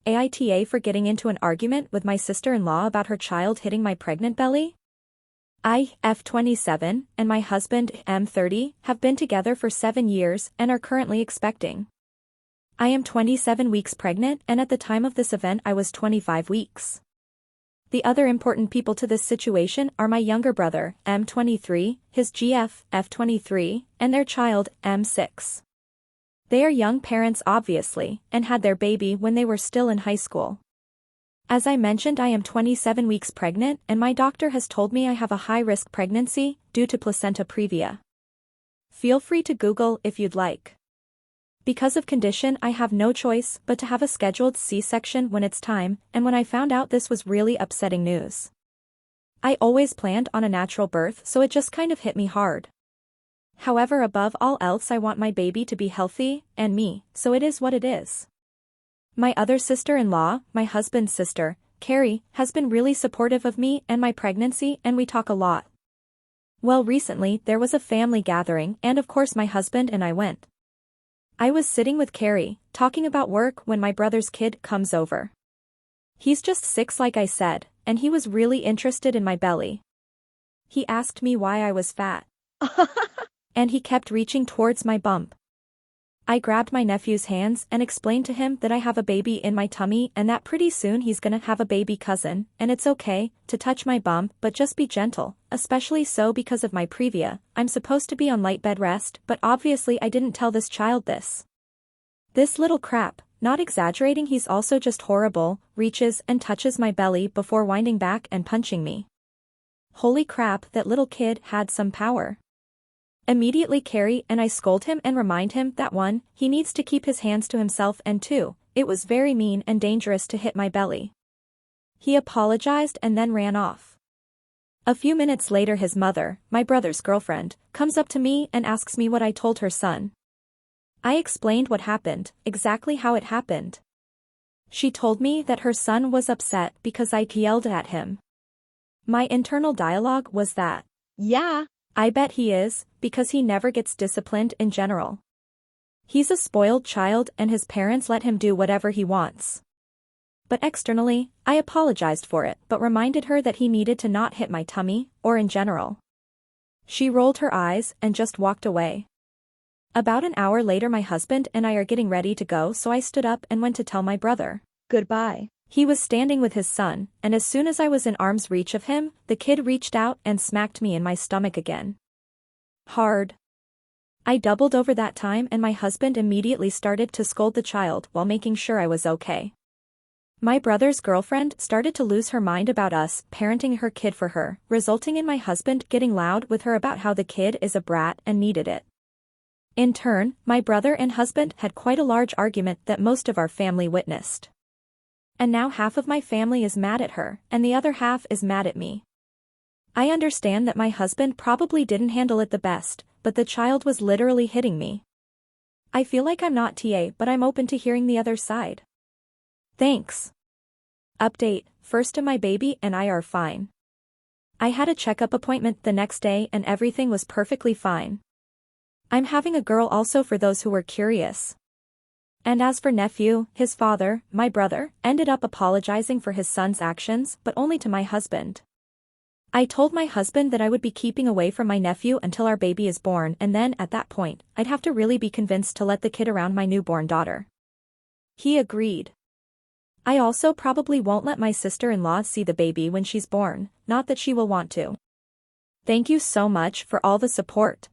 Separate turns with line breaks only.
AITA for getting into an argument with my sister-in-law about her child hitting my pregnant belly? I, F27, and my husband, M30, have been together for 7 years and are currently expecting. I am 27 weeks pregnant, and at the time of this event I was 25 weeks. The other important people to this situation are my younger brother, M23, his GF, F23, and their child, M6. They are young parents obviously, and had their baby when they were still in high school. As I mentioned, I am 27 weeks pregnant and my doctor has told me I have a high-risk pregnancy due to placenta previa. Feel free to Google if you'd like. Because of condition, I have no choice but to have a scheduled C-section when it's time, and when I found out this was really upsetting news. I always planned on a natural birth, so it just kind of hit me hard. However, above all else, I want my baby to be healthy, and me, so it is what it is. My other sister-in-law, my husband's sister, Carrie, has been really supportive of me and my pregnancy, and we talk a lot. Well, recently, there was a family gathering, and of course my husband and I went. I was sitting with Carrie, talking about work when my brother's kid comes over. He's just 6 like I said, and he was really interested in my belly. He asked me why I was fat. And he kept reaching towards my bump. I grabbed my nephew's hands and explained to him that I have a baby in my tummy and that pretty soon he's gonna have a baby cousin, and it's okay to touch my bump, but just be gentle, especially so because of my previa. I'm supposed to be on light bed rest, but obviously I didn't tell this child this. This little crap, not exaggerating, he's also just horrible, reaches and touches my belly before winding back and punching me. Holy crap, that little kid had some power. Immediately Carrie and I scold him and remind him that 1, he needs to keep his hands to himself, and 2, it was very mean and dangerous to hit my belly. He apologized and then ran off. A few minutes later his mother, my brother's girlfriend, comes up to me and asks me what I told her son. I explained what happened, exactly how it happened. She told me that her son was upset because I yelled at him. My internal dialogue was that, yeah, I bet he is, because he never gets disciplined in general. He's a spoiled child and his parents let him do whatever he wants. But externally, I apologized for it but reminded her that he needed to not hit my tummy, or in general. She rolled her eyes and just walked away. About an hour later my husband and I are getting ready to go, so I stood up and went to tell my brother goodbye. He was standing with his son, and as soon as I was in arm's reach of him, the kid reached out and smacked me in my stomach again. Hard. I doubled over that time and my husband immediately started to scold the child while making sure I was okay. My brother's girlfriend started to lose her mind about us parenting her kid for her, resulting in my husband getting loud with her about how the kid is a brat and needed it. In turn, my brother and husband had quite a large argument that most of our family witnessed. And now half of my family is mad at her, and the other half is mad at me. I understand that my husband probably didn't handle it the best, but the child was literally hitting me. I feel like I'm not TA, but I'm open to hearing the other side. Thanks. Update, first my baby and I are fine. I had a checkup appointment the next day and everything was perfectly fine. I'm having a girl also, for those who were curious. And as for nephew, his father, my brother, ended up apologizing for his son's actions, but only to my husband. I told my husband that I would be keeping away from my nephew until our baby is born, and then at that point, I'd have to really be convinced to let the kid around my newborn daughter. He agreed. I also probably won't let my sister-in-law see the baby when she's born, not that she will want to. Thank you so much for all the support.